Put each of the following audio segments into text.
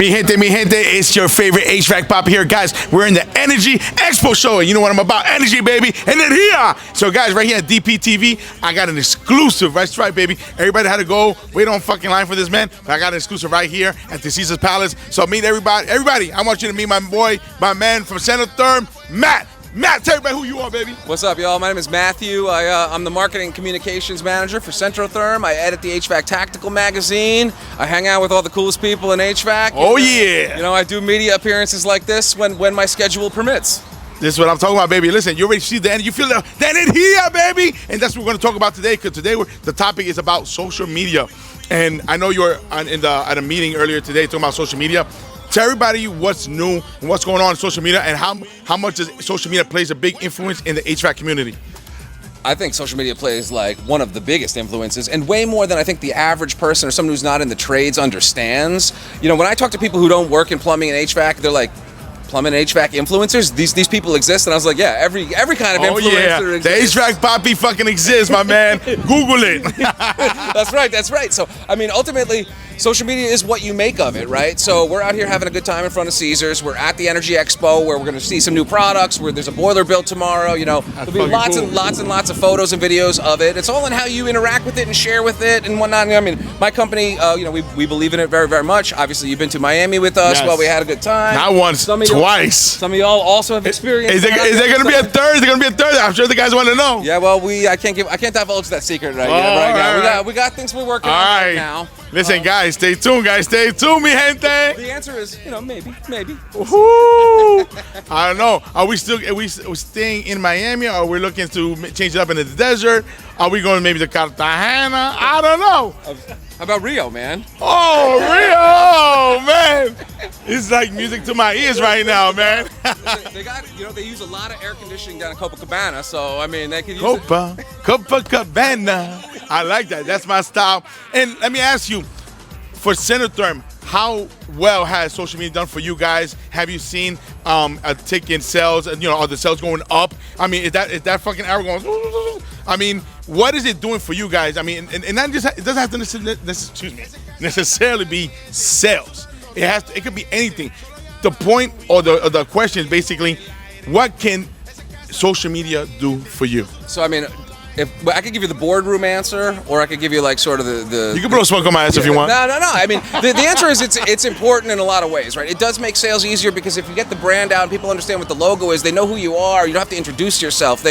Mi gente, it's your favorite HVAC pop here. Guys, we're in the Energy Expo show, and you know what I'm about, energy, baby, and then here. So, guys, right here at DPTV, I got an exclusive. That's right, baby. Everybody had to go wait on fucking line for this, man, but I got an exclusive right here at the Caesar's Palace. So, meet everybody. Everybody, I want you to meet my boy, my man from Centrotherm, Matt. Matt, tell everybody who you are, baby. What's up, y'all? My name is Matthew. I'm the marketing and communications manager for Centrotherm. I edit the HVAC Tactical Magazine. I hang out with all the coolest people in HVAC. Oh, yeah. You know, I do media appearances like this when my schedule permits. This is what I'm talking about, baby. Listen, you already see the end. You feel the end here, baby. And that's what we're going to talk about today, because today the topic is about social media. And I know you were at a meeting earlier today talking about social media. Tell everybody what's new and what's going on in social media, and how much does social media plays a big influence in the HVAC community. I think social media plays like one of the biggest influences, and way more than I think the average person or someone who's not in the trades understands. You know, when I talk to people who don't work in plumbing and HVAC, they're like, plumbing and HVAC influencers? These people exist? And I was like, yeah, every kind of influencer exists. The HVAC poppy fucking exists, my man. Google it. That's right. So, I mean, ultimately, social media is what you make of it, right? So we're out here having a good time in front of Caesars. We're at the Energy Expo, where we're going to see some new products, where there's a boiler built tomorrow. You know, there'll be lots and lots of photos and videos of it. It's all in how you interact with it and share with it and whatnot. I mean, my company, you know, we believe in it very, very much. Obviously, you've been to Miami with us. Yes. Well, we had a good time. Not once, twice. Some of y'all also have experienced. Is there going to be a third? Is there going to be a third? I'm sure the guys want to know. Yeah, well, I can't divulge that secret right now. We got things we're working on right now. Listen, guys, stay tuned, mi gente. The answer is, you know, maybe. Ooh, I don't know. Are we staying in Miami, or are we looking to change it up in the desert? Are we going maybe to Cartagena? I don't know. How about Rio, man? Oh, Rio, man. It's like music to my ears right now, man. They got, you know, they use a lot of air conditioning down in Copacabana, so I mean, they could use Copacabana. I like that. That's my style. And let me ask you, for Centrotherm, how well has social media done for you guys? Have you seen a tick in sales? You know, are the sales going up? I mean, is that fucking arrow going? I mean, what is it doing for you guys? I mean, and not just, it doesn't have to necessarily be sales. It could be anything. The point or the question is basically, what can social media do for you? So I mean, if I could give you the boardroom answer, or I could give you like sort of the you can put a smoke on my ass if you want. No. I mean, the answer is it's important in a lot of ways, right? It does make sales easier, because if you get the brand out and people understand what the logo is, they know who you are. You don't have to introduce yourself.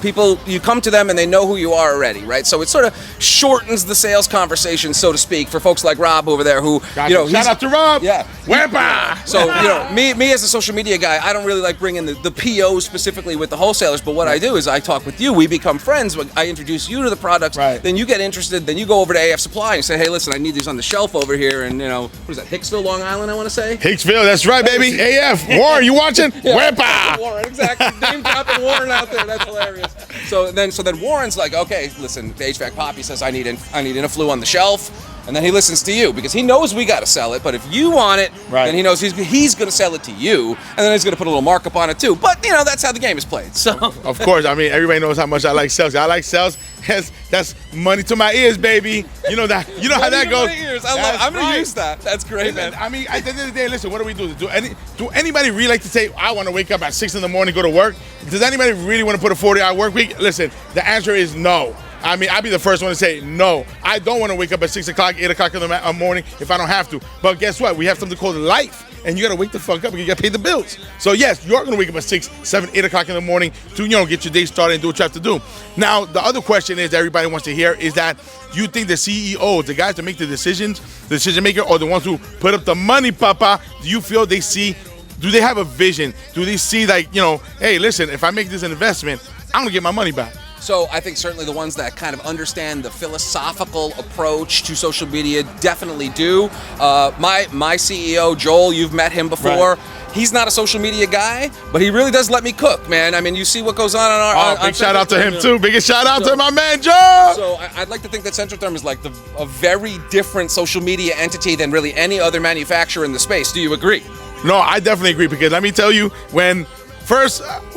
You come to them and they know who you are already, right? So it sort of shortens the sales conversation, so to speak, for folks like Rob over there who, you know, shout out to Rob. Yeah. Wepa. So, you know, me as a social media guy, I don't really like bringing the PO specifically with the wholesalers, but what I do is I talk with you, we become friends, I introduce you to the products, right. Then you get interested, then you go over to AF Supply and say, hey, listen, I need these on the shelf over here, and, you know, what is that, Hicksville, Long Island, I want to say? Hicksville, that's right, baby. AF. Warren, you watching? Yeah, Wepa. Warren, exactly. Name dropping Warren out there, that's hilarious. So then Warren's like, okay, listen, the HVAC Poppy says I need Interflu on the shelf, and then he listens to you, because he knows we got to sell it, but if you want it, right, then he knows he's going to sell it to you, and then he's going to put a little markup on it too. But, you know, that's how the game is played. So of course, I mean, everybody knows how much I like sales. I like sales. That's money to my ears, baby. You know that. You know how that goes. I'm going to use that. That's great, man. I mean, at the end of the day, listen, what do we do? Do anybody really like to say, I want to wake up at 6 in the morning, go to work? Does anybody really want to put a 40-hour work week? Listen, the answer is no. I mean, I'd be the first one to say no. I don't want to wake up at 6 o'clock, 8 o'clock in the morning if I don't have to. But guess what? We have something called life. And you got to wake the fuck up and you got to pay the bills. So yes, you're going to wake up at 6, 7, 8 o'clock in the morning to, you know, get your day started and do what you have to do. Now, the other question is that everybody wants to hear is that you think the CEOs, the guys that make the decisions, the decision maker, or the ones who put up the money, papa, do you feel do they have a vision? Do they see, like, you know, hey, listen, if I make this investment, I'm going to get my money back? So I think certainly the ones that kind of understand the philosophical approach to social media definitely do. My CEO, Joel, you've met him before. Right. He's not a social media guy, but he really does let me cook, man. I mean, you see what goes on our... big shout out to him, too. Biggest shout out to my man, Joe! So I'd like to think that Centrotherm is like a very different social media entity than really any other manufacturer in the space. Do you agree? No, I definitely agree, because let me tell you, when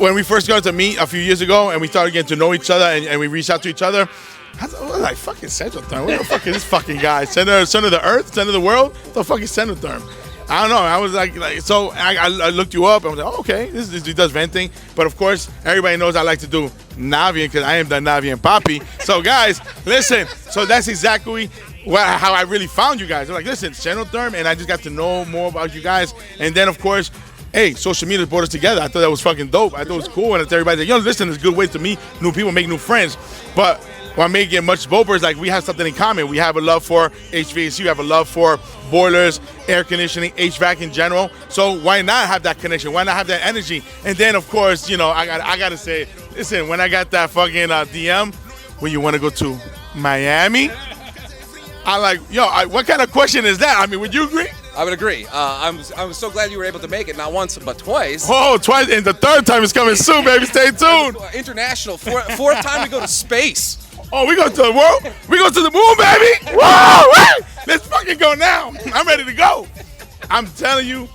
we first got to meet a few years ago and we started getting to know each other and we reached out to each other, I was like, fucking Centrotherm. What the fuck is this fucking guy? Center of the earth? Center of the world? What the fuck is Centrotherm? I don't know. I was like so I looked you up. I was like, oh, okay, this he does venting. But of course, everybody knows I like to do Navian because I am the Navian Papi. So guys, listen. So that's exactly how I really found you guys. I'm like, listen, Centrotherm, and I just got to know more about you guys. And then of course, hey, social media brought us together. I thought that was fucking dope. I thought it was cool. And everybody's like, yo, listen, it's a good way to meet new people, make new friends. But what made it much doper is like we have something in common. We have a love for HVAC. We have a love for boilers, air conditioning, HVAC in general. So why not have that connection? Why not have that energy? And then of course, you know, I got to say, listen, when I got that fucking DM, when you want to go to Miami, I like, yo, what kind of question is that? I mean, would you agree? I would agree. I'm so glad you were able to make it, not once, but twice. Oh, twice, and the third time is coming soon, baby. Stay tuned. International, fourth time to go to space. Oh, we go to the world? We go to the moon, baby? Whoa! Let's fucking go now. I'm ready to go. I'm telling you,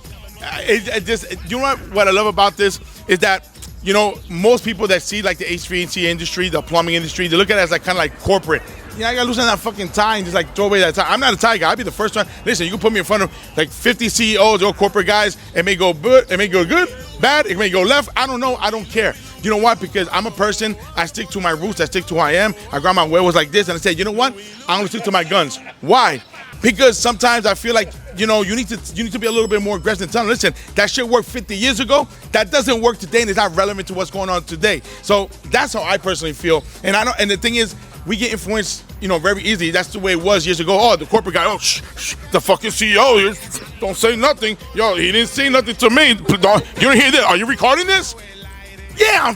you know what I love about this is that, you know, most people that see like the HVAC industry, the plumbing industry, they look at it as like kind of like corporate. You know, I gotta loosen that fucking tie and just like throw away that tie. I'm not a tie guy. I'll be the first one. Listen, you can put me in front of like 50 CEOs or corporate guys. It may go good, it may go good, bad, it may go left. I don't know. I don't care. You know what? Because I'm a person, I stick to my roots, I stick to who I am. I grab my huevos like this and I say, you know what? I'm gonna stick to my guns. Why? Because sometimes I feel like, you know, you need to be a little bit more aggressive and tell them, listen, that shit worked 50 years ago. That doesn't work today and it's not relevant to what's going on today. So that's how I personally feel. And I know, and the thing is, we get influenced, you know, very easily. That's the way it was years ago. Oh, the corporate guy, the fucking CEO, don't say nothing. Yo, he didn't say nothing to me. You don't hear this? Are you recording this? Yeah, I'm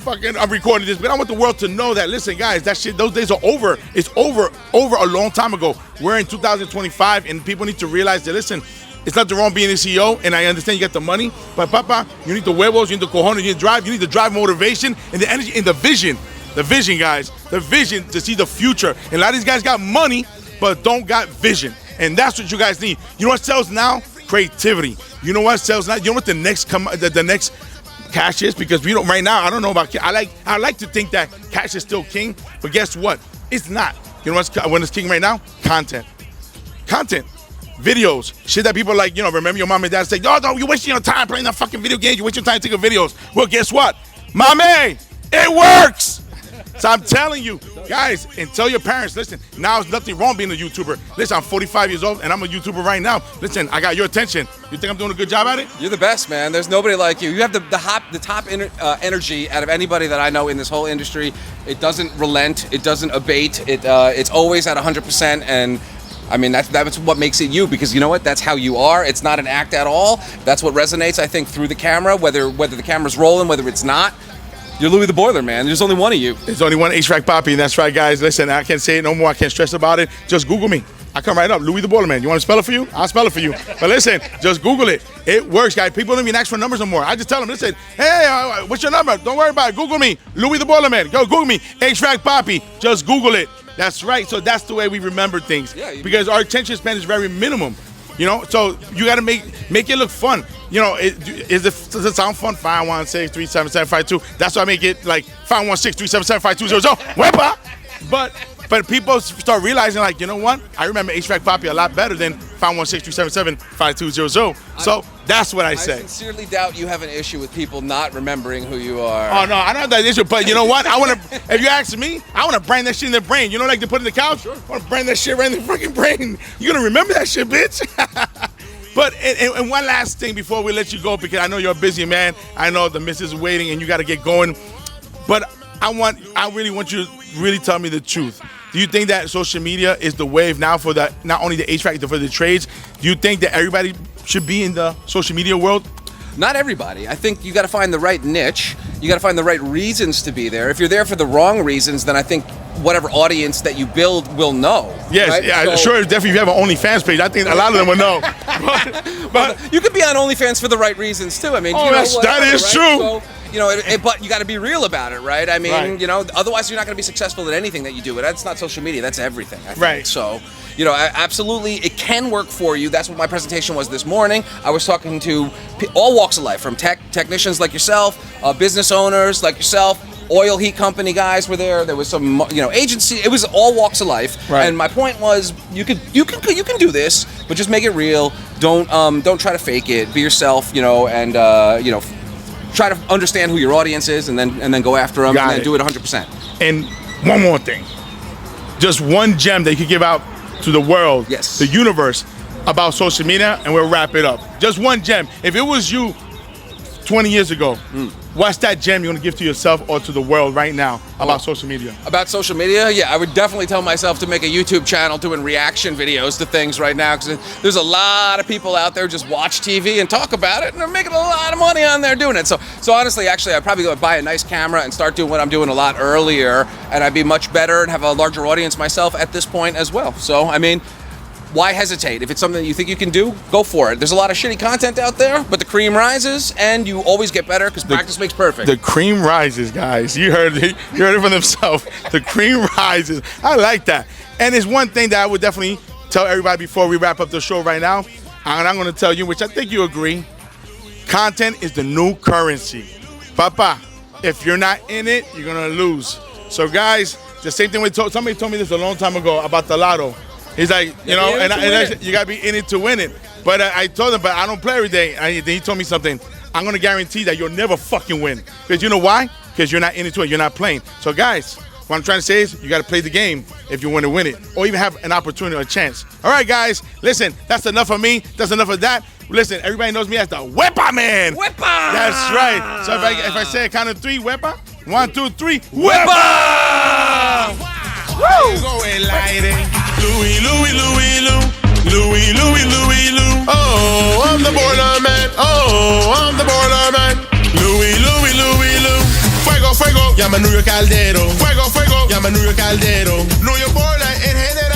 recording this, but I want the world to know that, listen, guys, that shit, those days are over. It's over a long time ago. We're in 2025, and people need to realize that, listen, it's nothing wrong being a CEO, and I understand you got the money, but, papa, you need the huevos, you need the cojones, you need to drive motivation and the energy and the vision. The vision, guys. The vision to see the future. And a lot of these guys got money, but don't got vision. And that's what you guys need. You know what sells now? Creativity. You know what sells now? You know what the next cash is? Because we don't right now. I don't know about. I like to think that cash is still king, but guess what? It's not. You know when it's king right now? Content. Videos. Shit that people like. You know, remember your mom and dad say, "Oh, no, you're wasting your time playing that fucking video game. You're wasting your time taking videos." Well, guess what, mommy? It works. So I'm telling you, guys, and tell your parents, listen, now there's nothing wrong being a YouTuber. Listen, I'm 45 years old, and I'm a YouTuber right now. Listen, I got your attention. You think I'm doing a good job at it? You're the best, man. There's nobody like you. You have the top energy out of anybody that I know in this whole industry. It doesn't relent. It doesn't abate. It's always at 100%, and I mean, that's what makes it you, because you know what? That's how you are. It's not an act at all. That's what resonates, I think, through the camera, whether the camera's rolling, whether it's not. You're Louie the Boiler, man. There's only one of you. There's only one HVAC Papi, and that's right, guys. Listen, I can't say it no more. I can't stress about it. Just Google me. I come right up. Louie the Boiler, man. You want to spell it for you? I'll spell it for you. But listen, just Google it. It works, guys. People don't even ask for numbers no more. I just tell them, listen, hey, what's your number? Don't worry about it. Google me. Louie the Boiler, man. Go Google me. HVAC Papi. Just Google it. That's right. So that's the way we remember things. Yeah, because our attention span is very minimum. You know, so you got to make it look fun. You know, does it sound fun? 516-377-522. That's why I make it like 516-377-5200. Wepa! But people start realizing, like, you know what? I remember HVAC Papi a lot better than 516-377-5200. So that's what I say. I sincerely doubt you have an issue with people not remembering who you are. Oh, no, I don't have that issue. But you know what? If you ask me, I want to brand that shit in their brain. You know, like they put in the couch? Sure. I want to brand that shit right in their fucking brain. You're going to remember that shit, bitch. But and one last thing before we let you go, because I know you're a busy man. I know the missus is waiting and you got to get going. But I really want you to really tell me the truth. Do you think that social media is the wave now for not only the HVAC, but for the trades? Do you think that everybody should be in the social media world? Not everybody. I think you got to find the right niche. You got to find the right reasons to be there. If you're there for the wrong reasons, then I think whatever audience that you build will know. Yes, right? Yeah, so, sure. Definitely, if you have an OnlyFans page, I think a lot of them will know. but you could be on OnlyFans for the right reasons too. I mean, that is right? true. So, you know, but you got to be real about it, right? I mean, right. You know, otherwise you're not going to be successful at anything that you do. And that's not social media. That's everything, I think. Right. So, you know, absolutely, it can work for you. That's what my presentation was this morning. I was talking to all walks of life, from technicians like yourself, business owners like yourself, oil heat company guys were there. There was some, you know, agency. It was all walks of life. Right. And my point was, you can do this, but just make it real. Don't try to fake it. Be yourself, and try to understand who your audience is, and then go after them, and then do it 100%. And one more thing, just one gem that you could give out to the world, yes, the universe, about social media, and we'll wrap it up. Just one gem. If it was you 20 years ago, what's that gem you want to give to yourself or to the world right now about social media? About social media? Yeah, I would definitely tell myself to make a YouTube channel doing reaction videos to things right now, because there's a lot of people out there just watch TV and talk about it, and they're making a lot of money on there doing it. So honestly, actually, I'd probably go buy a nice camera and start doing what I'm doing a lot earlier, and I'd be much better and have a larger audience myself at this point as well. So, I mean, why hesitate? If it's something that you think you can do, go for it. There's a lot of shitty content out there, but the cream rises, and you always get better because practice makes perfect. The cream rises, guys. You heard it from themselves. The cream rises. I like that. And there's one thing that I would definitely tell everybody before we wrap up the show right now, and I'm going to tell you, which I think you agree, content is the new currency. Papa, if you're not in it, you're going to lose. So, guys, the same thing somebody told me this a long time ago about the lotto. He's like, you got to be in it to win it. But I told him, but I don't play every day. And he told me something. I'm going to guarantee that you'll never fucking win. Because you know why? Because you're not in it to win. You're not playing. So, guys, what I'm trying to say is you got to play the game if you want to win it. Or even have an opportunity or a chance. All right, guys. Listen, that's enough of me. That's enough of that. Listen, everybody knows me as the Wepa Man. Wepa! That's right. So if I say a count of 3, Wepa. 1, 2, 3. Wepa! Woo! Louie, Louie, Louie, Lou. Louie, Louie, Louie, Lou. Oh, I'm the border man. Oh, I'm the border man. Louie, Louie, Louie, Lou. Fuego, fuego, llama New York Caldero. Fuego, fuego, llama New York Caldero. New York border en general.